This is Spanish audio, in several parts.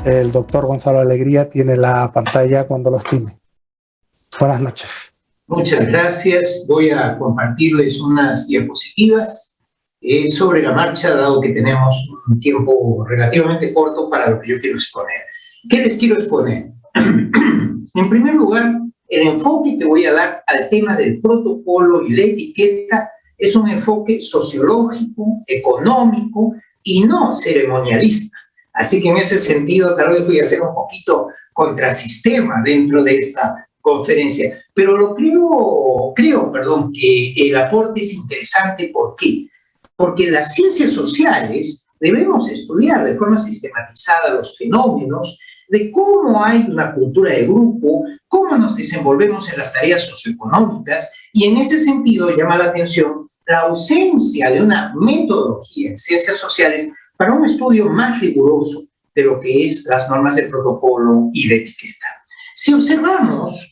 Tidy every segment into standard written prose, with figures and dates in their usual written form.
El doctor Gonzalo Alegría tiene la pantalla cuando lo estime. Buenas noches. Muchas gracias. Voy a compartirles unas diapositivas sobre la marcha, dado que tenemos un tiempo relativamente corto para lo que yo quiero exponer. ¿Qué les quiero exponer? En primer lugar, el enfoque que voy a dar al tema del protocolo y la etiqueta es un enfoque sociológico, económico y no ceremonialista. Así que en ese sentido tal vez voy a hacer un poquito contrasistema dentro de esta conferencia. Pero creo que el aporte es interesante. ¿Por qué? Porque las ciencias sociales debemos estudiar de forma sistematizada los fenómenos de cómo hay una cultura de grupo, cómo nos desenvolvemos en las tareas socioeconómicas, y en ese sentido llama la atención la ausencia de una metodología en ciencias sociales para un estudio más riguroso de lo que es las normas de protocolo y de etiqueta. Si observamos,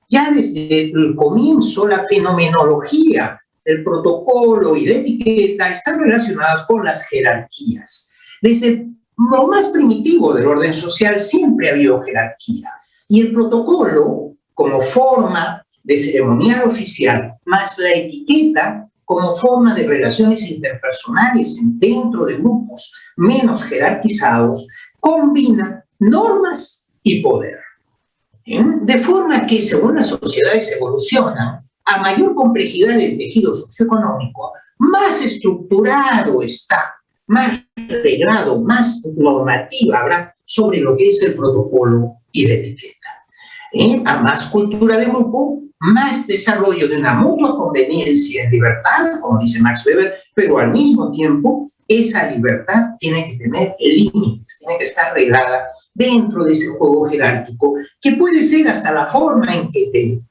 ya desde el comienzo la fenomenología del protocolo y la etiqueta están relacionadas con las jerarquías. Desde lo más primitivo del orden social siempre ha habido jerarquía, y el protocolo como forma de ceremonial oficial más la etiqueta como forma de relaciones interpersonales dentro de grupos menos jerarquizados combina normas y poder. De forma que según las sociedades evolucionan, a mayor complejidad del tejido socioeconómico, más estructurado está, más reglado, más normativa habrá sobre lo que es el protocolo y la etiqueta. A más cultura de grupo, más desarrollo de una mutua conveniencia en libertad, como dice Max Weber, pero al mismo tiempo esa libertad tiene que tener límites, tiene que estar reglada dentro de ese juego jerárquico, que puede ser hasta la forma en que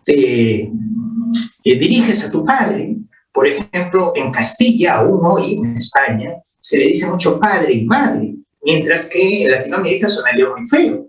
te diriges a tu padre. Por ejemplo, en Castilla, aún hoy, en España, se le dice mucho padre y madre, mientras que en Latinoamérica sonaría muy feo.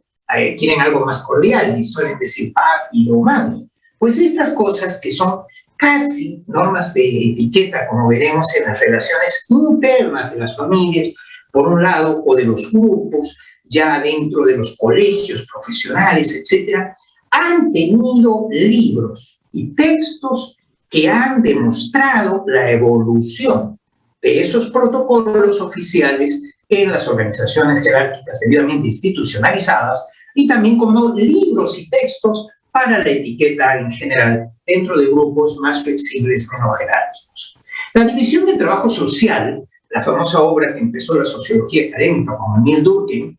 Quieren algo más cordial y suelen decir papi o mami. Pues estas cosas que son casi normas de etiqueta, como veremos en las relaciones internas de las familias, por un lado, o de los grupos, ya dentro de los colegios profesionales, etcétera, han tenido libros y textos que han demostrado la evolución de esos protocolos oficiales en las organizaciones jerárquicas debidamente institucionalizadas, y también como libros y textos para la etiqueta en general dentro de grupos más flexibles, menos jerárquicos. La división del trabajo social, la famosa obra que empezó la sociología académica como Emile Durkheim,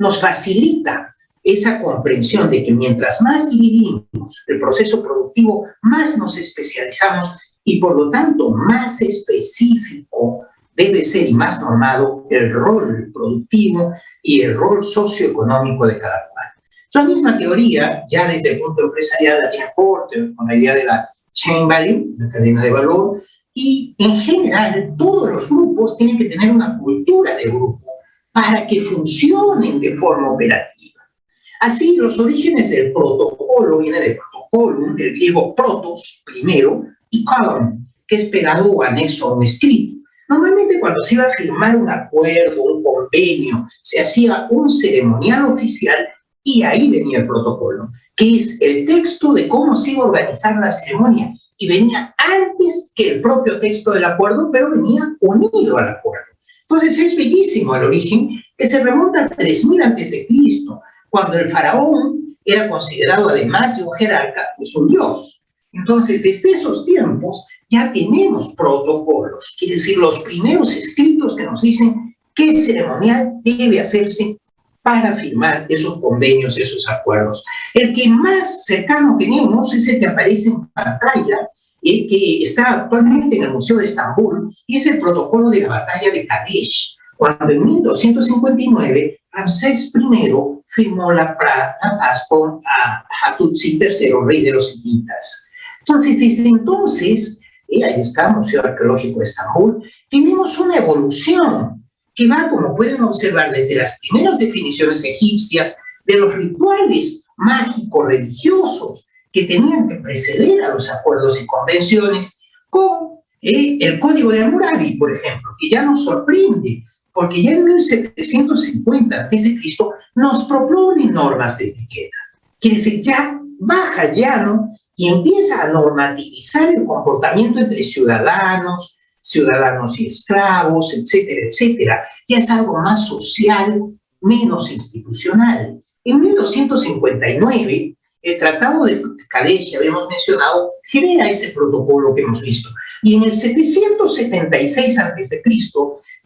nos facilita esa comprensión de que mientras más dividimos el proceso productivo, más nos especializamos y por lo tanto más específico debe ser y más normado el rol productivo y el rol socioeconómico de cada cual. La misma teoría, ya desde el punto empresarial, la tiene Porter con la idea de la chain value, la cadena de valor, y en general todos los grupos tienen que tener una cultura de grupo para que funcionen de forma operativa. Así, los orígenes del protocolo viene de protocolum, del griego protos, primero, y colon, que es pegado o anexo a un escrito. Normalmente cuando se iba a firmar un acuerdo, un convenio, se hacía un ceremonial oficial y ahí venía el protocolo, que es el texto de cómo se iba a organizar la ceremonia, y venía antes que el propio texto del acuerdo, pero venía unido al acuerdo. Entonces es bellísimo el origen, que se remonta a 3000 a.C., cuando el faraón era considerado, además de un jerarca, pues un dios. Entonces, desde esos tiempos ya tenemos protocolos, quiere decir, los primeros escritos que nos dicen qué ceremonial debe hacerse para firmar esos convenios, esos acuerdos. El que más cercano tenemos es el que aparece en pantalla, el que está actualmente en el Museo de Estambul, y es el protocolo de la batalla de Kadesh, cuando en 1259 Ramsés I firmó la paz con Hattusil III, rey de los hititas. Entonces, desde entonces, ahí está el Museo Arqueológico de Estambul, tenemos una evolución que va, como pueden observar, desde las primeras definiciones egipcias de los rituales mágicos religiosos que tenían que preceder a los acuerdos y convenciones, con el Código de Hammurabi, por ejemplo, que ya nos sorprende porque ya en 1750 a.C. nos propone normas de etiqueta. Quiere decir, ya baja al llano y empieza a normativizar el comportamiento entre ciudadanos y esclavos, etcétera, etcétera. Ya es algo más social, menos institucional. En 1259, el Tratado de Cádiz, ya habíamos mencionado, crea ese protocolo que hemos visto. Y en el 776 a.C.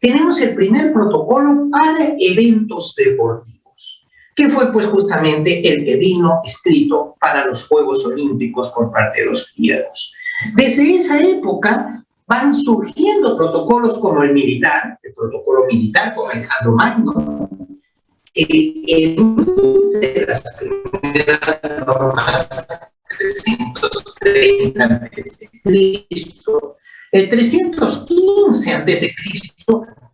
tenemos el primer protocolo para eventos deportivos, que fue pues justamente el que vino escrito para los Juegos Olímpicos por parte de los griegos. Desde esa época van surgiendo protocolos como el protocolo militar con Alejandro Magno, de las primeras normas 330 a.C. El 315 a.C.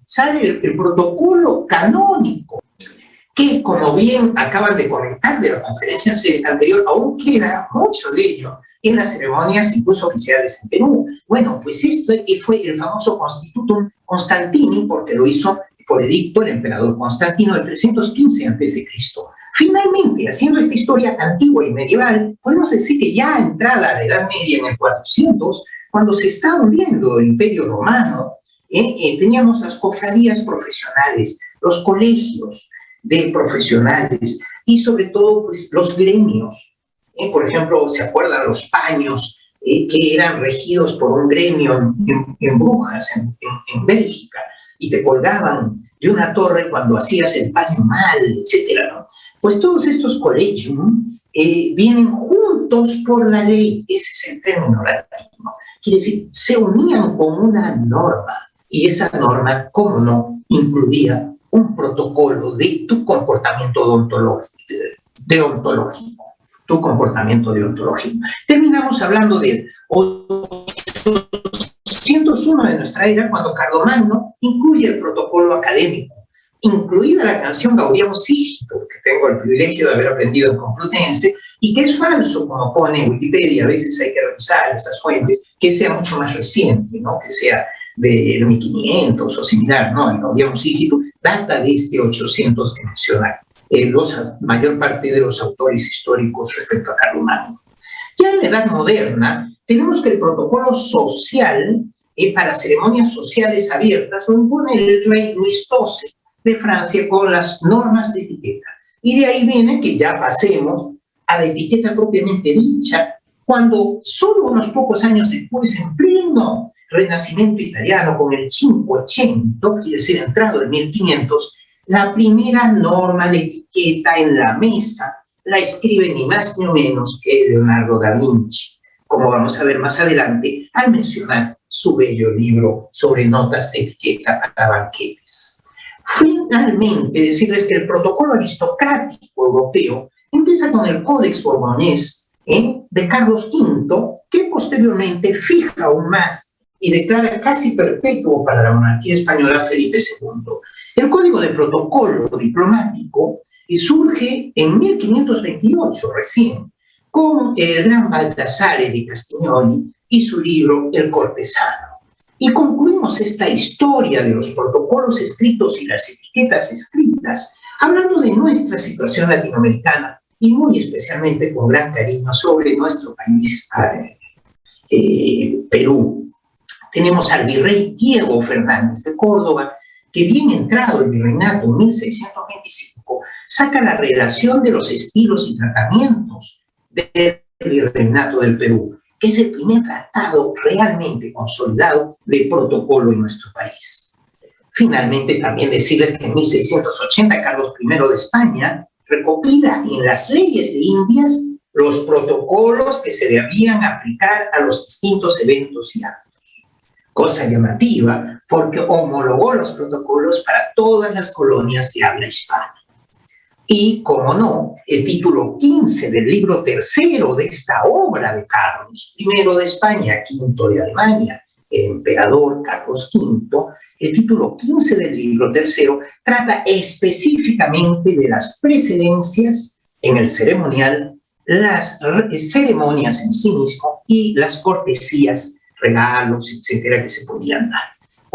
sale el protocolo canónico, que, como bien acaban de comentar de la conferencia anterior, aún queda mucho de ello en las ceremonias incluso oficiales en Perú. Bueno, pues esto fue el famoso Constitutum Constantini, porque lo hizo por edicto el emperador Constantino del 315 a.C. Finalmente, haciendo esta historia antigua y medieval, podemos decir que ya entrada a la Edad Media en el 400, cuando se está hundiendo el Imperio Romano, teníamos las cofradías profesionales, los colegios de profesionales y sobre todo pues, los gremios. Por ejemplo, ¿se acuerdan los paños que eran regidos por un gremio en Brujas, en Bélgica, y te colgaban de una torre cuando hacías el paño mal, etcétera, ¿no? Pues todos estos colegium vienen juntos por la ley, ese es el término latino. Quiere decir, se unían con una norma, y esa norma, cómo no, incluía un protocolo de tu comportamiento deontológico. Tu comportamiento deontológico. Terminamos hablando de 801 de nuestra era, cuando Carlomagno incluye el protocolo académico, incluida la canción Gaudium Sigitur, que tengo el privilegio de haber aprendido en Complutense, y que es falso, como pone Wikipedia, a veces hay que revisar esas fuentes, que sea mucho más reciente, ¿no? Que sea de 1500 o similar, ¿no? El Gaudium Sigitur data de este 800 que menciona la mayor parte de los autores históricos respecto a Carlomagno. Ya en la Edad Moderna, tenemos que el protocolo social para ceremonias sociales abiertas lo impone el rey Luis XII de Francia con las normas de etiqueta. Y de ahí viene que ya pasemos a la etiqueta propiamente dicha, cuando solo unos pocos años después, en pleno Renacimiento italiano, con el Cinquecento, quiere decir entrado en 1500, la primera norma de etiqueta en la mesa la escribe ni más ni menos que Leonardo da Vinci, como vamos a ver más adelante al mencionar su bello libro sobre notas de etiqueta para banquetes. Finalmente, decirles que el protocolo aristocrático europeo empieza con el Códex Borbonés de Carlos V, que posteriormente fija aún más y declara casi perpetuo para la monarquía española Felipe II. El Código de Protocolo Diplomático surge en 1528 recién, con el gran Baldassare di Castiglioni y su libro El Cortesano. Y concluimos esta historia de los protocolos escritos y las etiquetas escritas hablando de nuestra situación latinoamericana y muy especialmente con gran cariño sobre nuestro país, Perú. Tenemos al virrey Diego Fernández de Córdoba, que bien entrado el virreinato en 1625, saca la relación de los estilos y tratamientos del virreinato del Perú, que es el primer tratado realmente consolidado de protocolo en nuestro país. Finalmente, también decirles que en 1680 Carlos I de España recopila en las leyes de Indias los protocolos que se debían aplicar a los distintos eventos y actos. Cosa llamativa, porque homologó los protocolos para todas las colonias de habla hispana. Y, como no, el título 15 del libro tercero de esta obra de Carlos I de España, V de Alemania, el emperador Carlos V, el título 15 del libro tercero trata específicamente de las precedencias en el ceremonial, las ceremonias en sí mismo y las cortesías, regalos, etcétera, que se podían dar.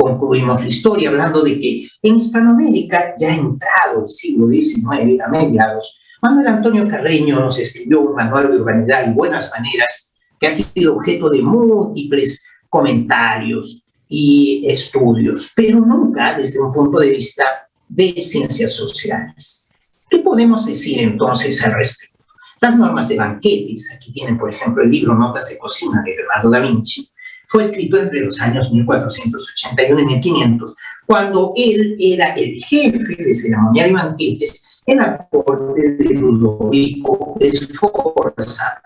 concluimos la historia hablando de que en Hispanoamérica, ya entrado el siglo XIX, a mediados, Manuel Antonio Carreño nos escribió un manual de urbanidad y buenas maneras que ha sido objeto de múltiples comentarios y estudios, pero nunca desde un punto de vista de ciencias sociales. ¿Qué podemos decir entonces al respecto? Las normas de banquetes, aquí tienen por ejemplo el libro Notas de cocina de Leonardo da Vinci, fue escrito entre los años 1481 y 1500, cuando él era el jefe de ceremonial y banquetes en la corte de Ludovico Sforza.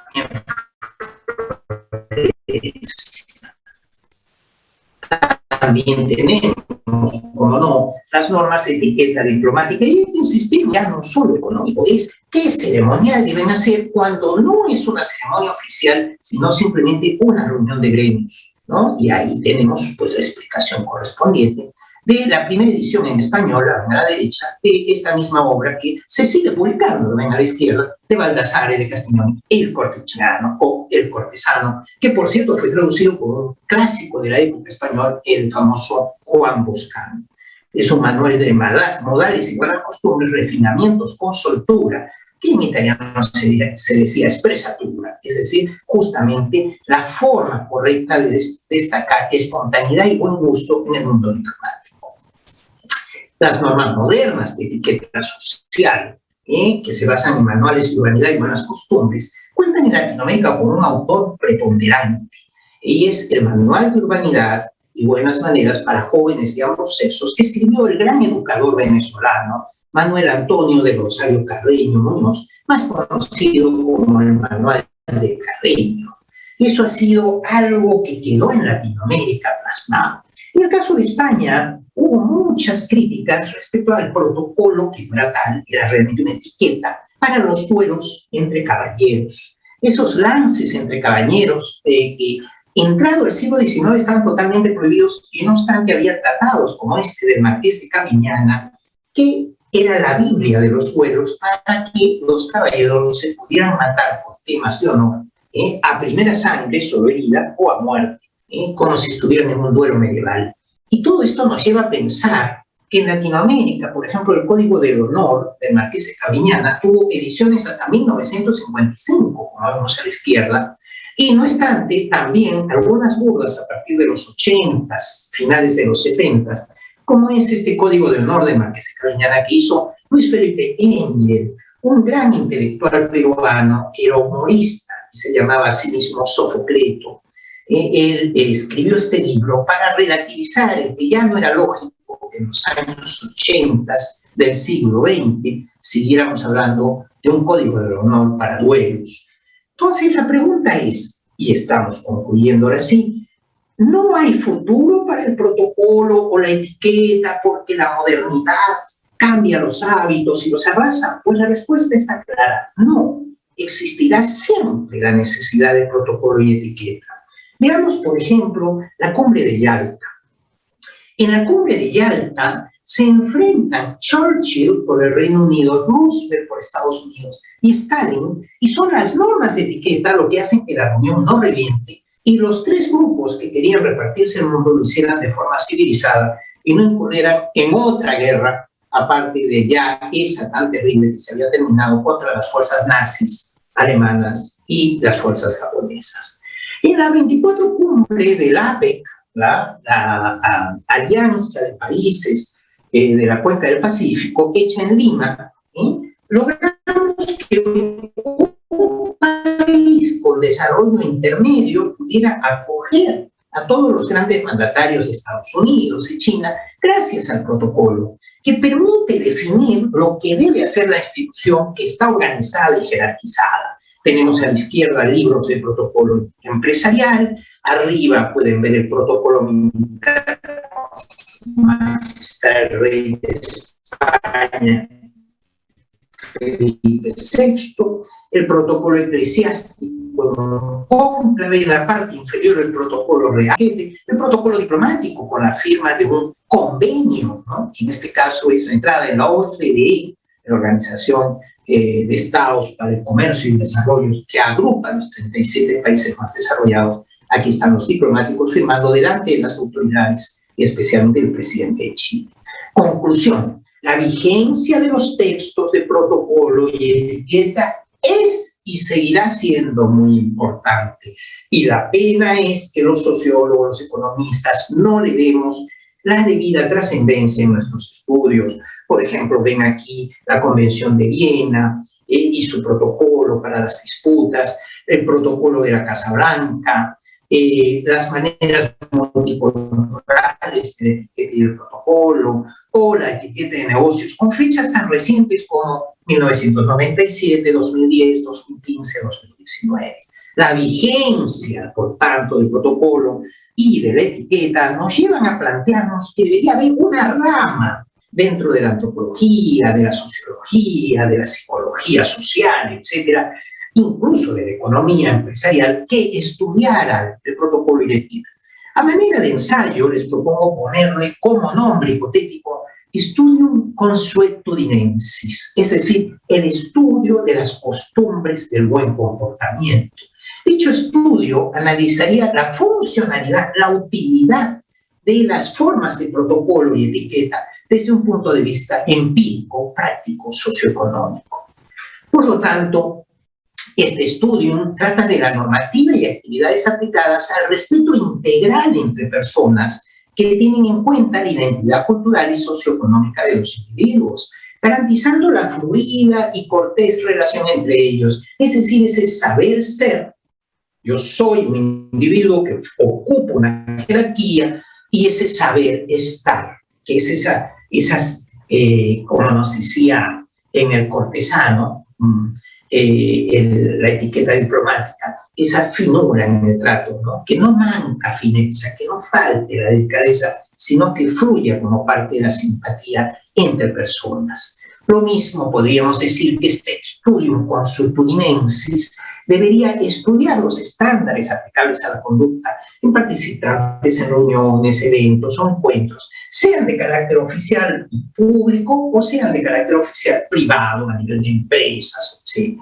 También tenemos, como no, las normas de etiqueta diplomática, y insistimos, ya no solo económico, es qué ceremonial deben hacer cuando no es una ceremonia oficial, sino simplemente una reunión de gremios, ¿no? Y ahí tenemos pues la explicación correspondiente de la primera edición en español, a la derecha, de esta misma obra que se sigue publicando, ven a la izquierda, de Baldassare de Castiglione, El cortesano o El cortesano, que por cierto fue traducido por un clásico de la época español, el famoso Juan Boscán. Es un manual de modales y buenas costumbres, refinamientos con soltura, que en italiano se decía espresatura, es decir, justamente la forma correcta de destacar espontaneidad y buen gusto en el mundo diplomático. Las normas modernas de etiqueta social, que se basan en manuales de urbanidad y buenas costumbres, cuentan en Latinoamérica con un autor preponderante, y es el Manual de Urbanidad y Buenas Maneras para Jóvenes de ambos sexos, que escribió el gran educador venezolano Manuel Antonio de Rosario Carreño Muñoz, más conocido como el Manual de Carreño. Eso ha sido algo que quedó en Latinoamérica plasmado. En el caso de España, hubo muchas críticas respecto al protocolo, que no era tal, era realmente una etiqueta para los duelos entre caballeros. Esos lances entre caballeros que, entrado el siglo XIX, estaban totalmente prohibidos, y no obstante había tratados como este del Marqués de Cabiñana, que era la Biblia de los duelos para que los caballeros se pudieran matar por temas de honor, a primera sangre, solo herida, o a muerte, como si estuvieran en un duelo medieval. Y todo esto nos lleva a pensar que en Latinoamérica, por ejemplo, el Código del Honor del Marqués de Cabiñana tuvo ediciones hasta 1955, como vemos a la izquierda, y no obstante, también algunas burlas a partir de los 80s, finales de los 70s, como es este Código del Honor del Marqués de Cabiñana que hizo Luis Felipe Engel, un gran intelectual peruano que era humorista, y se llamaba a sí mismo Sofocleto. Él escribió este libro para relativizar el que ya no era lógico que en los años 80 del siglo XX siguiéramos hablando de un código de honor para duelos. Entonces la pregunta es, y estamos concluyendo ahora sí, ¿no hay futuro para el protocolo o la etiqueta porque la modernidad cambia los hábitos y los arrasa? Pues la respuesta está clara, no. Existirá siempre la necesidad de protocolo y etiqueta. Veamos, por ejemplo, la cumbre de Yalta. En la cumbre de Yalta se enfrentan Churchill por el Reino Unido, Roosevelt por Estados Unidos y Stalin, y son las normas de etiqueta lo que hacen que la reunión no reviente y los tres grupos que querían repartirse el mundo lo hicieran de forma civilizada y no incurrieran en otra guerra, aparte de ya esa tan terrible que se había terminado contra las fuerzas nazis alemanas y las fuerzas japonesas. En la 24 cumbre del APEC, la Alianza de Países de la Cuenca del Pacífico, hecha en Lima, logramos que un país con desarrollo intermedio pudiera acoger a todos los grandes mandatarios de Estados Unidos y China gracias al protocolo, que permite definir lo que debe hacer la institución que está organizada y jerarquizada. Tenemos a la izquierda libros de protocolo empresarial, arriba pueden ver el protocolo militar, el rey de España, Felipe VI, el protocolo eclesiástico, en la parte inferior el protocolo real, el protocolo diplomático con la firma de un convenio, ¿no? Que en este caso es la entrada en la OCDE, la Organización de Estados para el Comercio y el Desarrollo, que agrupa los 37 países más desarrollados. Aquí están los diplomáticos firmando delante de las autoridades y especialmente del presidente de Chile. Conclusión: la vigencia de los textos de protocolo y etiqueta es y seguirá siendo muy importante. Y la pena es que los sociólogos, los economistas, no le demos la debida trascendencia en nuestros estudios. Por ejemplo, ven aquí la Convención de Viena y su protocolo para las disputas, el protocolo de la Casa Blanca, las maneras multiculturales del protocolo, o la etiqueta de negocios, con fechas tan recientes como 1997, 2010, 2015, 2019. La vigencia, por tanto, del protocolo y de la etiqueta nos llevan a plantearnos que debería haber una rama dentro de la antropología, de la sociología, de la psicología social, etcétera, incluso de la economía empresarial, que estudiara el protocolo y la etiqueta. A manera de ensayo, les propongo ponerle como nombre hipotético Studium Consuetudinensis, es decir, el estudio de las costumbres del buen comportamiento. Dicho estudio analizaría la funcionalidad, la utilidad de las formas de protocolo y etiqueta desde un punto de vista empírico, práctico, socioeconómico. Por lo tanto, este estudio trata de la normativa y actividades aplicadas al respeto integral entre personas que tienen en cuenta la identidad cultural y socioeconómica de los individuos, garantizando la fluida y cortés relación entre ellos, es decir, ese saber ser. Yo soy un individuo que ocupa una jerarquía y ese saber estar, que es como nos decía en el cortesano, la etiqueta diplomática, esa finura en el trato, ¿no? Que no manca fineza, que no falte la delicadeza, sino que fluya como parte de la simpatía entre personas. Lo mismo podríamos decir que este Studium Consuetudinensis debería estudiar los estándares aplicables a la conducta en participantes en reuniones, eventos o encuentros, sean de carácter oficial y público o sean de carácter oficial privado a nivel de empresas, etc.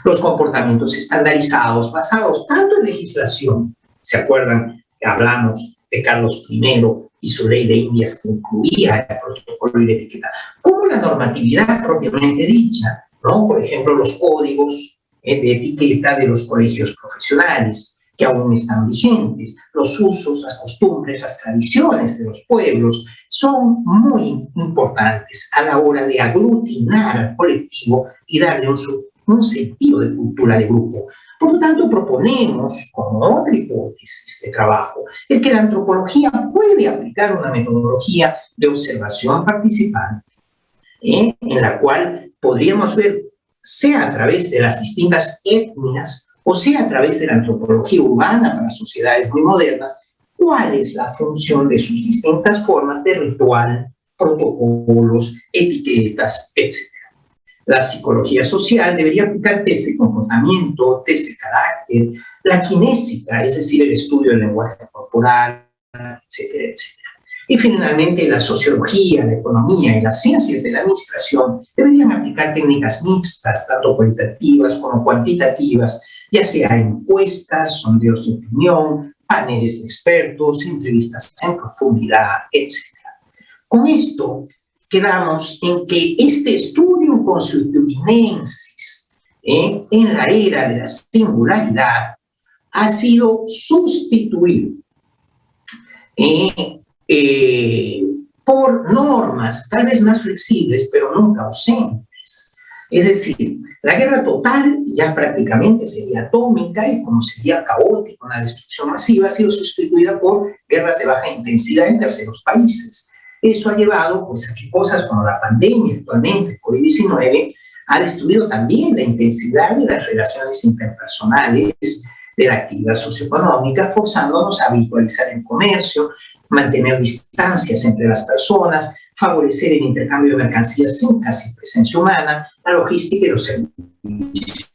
Los comportamientos estandarizados basados tanto en legislación, ¿se acuerdan que hablamos de Carlos I y su ley de Indias que incluía el protocolo y la etiqueta, como la normatividad propiamente dicha, ¿no? Por ejemplo, los códigos de etiqueta de los colegios profesionales, que aún están vigentes, los usos, las costumbres, las tradiciones de los pueblos, son muy importantes a la hora de aglutinar al colectivo y darle un sentido de cultura de grupo. Por lo tanto, proponemos, como otra hipótesis de trabajo, el que la antropología puede aplicar una metodología de observación participante, en la cual podríamos ver, sea a través de las distintas etnias o sea a través de la antropología urbana para sociedades muy modernas, cuál es la función de sus distintas formas de ritual, protocolos, etiquetas, etc. La psicología social debería aplicar test de comportamiento, test de carácter, la kinésica, es decir, el estudio del lenguaje corporal, etcétera, etcétera. Y finalmente, la sociología, la economía y las ciencias de la administración deberían aplicar técnicas mixtas, tanto cualitativas como cuantitativas, ya sea encuestas, sondeos de opinión, paneles de expertos, entrevistas en profundidad, etc. Con esto, quedamos en que este Studium Consuetudinensis en la era de la singularidad ha sido sustituido por normas tal vez más flexibles, pero nunca ausentes. Es decir, la guerra total ya prácticamente sería atómica y como sería caótica, una destrucción masiva, ha sido sustituida por guerras de baja intensidad en terceros países. Eso ha llevado pues, a que cosas como la pandemia actualmente, COVID-19, ha destruido también la intensidad de las relaciones interpersonales, de la actividad socioeconómica, forzándonos a virtualizar el comercio, mantener distancias entre las personas, favorecer el intercambio de mercancías sin casi presencia humana, la logística y los servicios.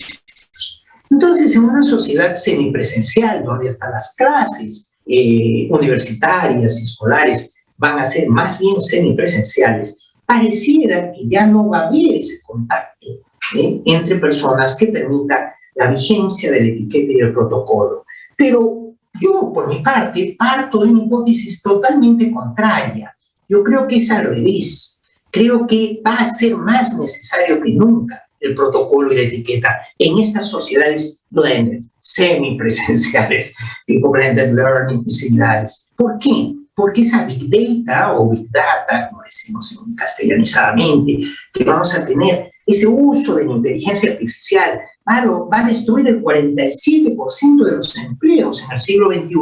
Entonces, en una sociedad semipresencial, donde hasta las clases universitarias y escolares van a ser más bien semipresenciales, pareciera que ya no va a haber ese contacto entre personas que permita la vigencia de la etiqueta y el protocolo. Pero Yo, por mi parte, parto de una hipótesis totalmente contraria. Yo creo que es al revés. Creo que va a ser más necesario que nunca el protocolo y la etiqueta en estas sociedades blended, semipresenciales, tipo blended learning y similares. ¿Por qué? Porque esa big data o big data, como decimos castellanizadamente, que vamos a tener, ese uso de la inteligencia artificial, va a destruir el 47% de los empleos en el siglo XXI,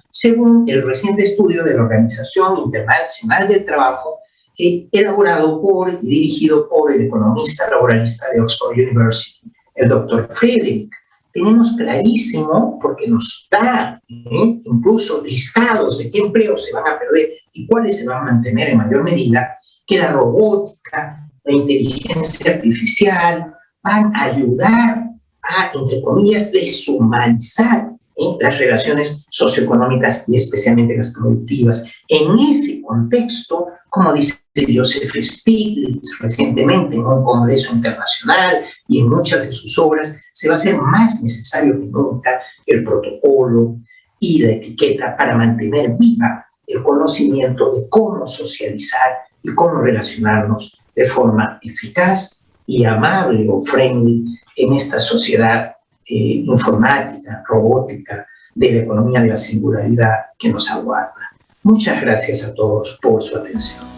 según el reciente estudio de la Organización Internacional del Trabajo, elaborado por y dirigido por el economista laboralista de Oxford University, el doctor Friedrich. Tenemos clarísimo, porque nos da incluso listados de qué empleos se van a perder y cuáles se van a mantener en mayor medida, que la robótica, la inteligencia artificial van a ayudar a, entre comillas, deshumanizar las relaciones socioeconómicas y especialmente las productivas. En ese contexto, como dice Joseph Stiglitz recientemente en un congreso internacional y en muchas de sus obras, se va a hacer más necesario que nunca el protocolo y la etiqueta para mantener viva el conocimiento de cómo socializar y cómo relacionarnos de forma eficaz y amable o friendly en esta sociedad informática, robótica, de la economía de la singularidad que nos aguarda. Muchas gracias a todos por su atención.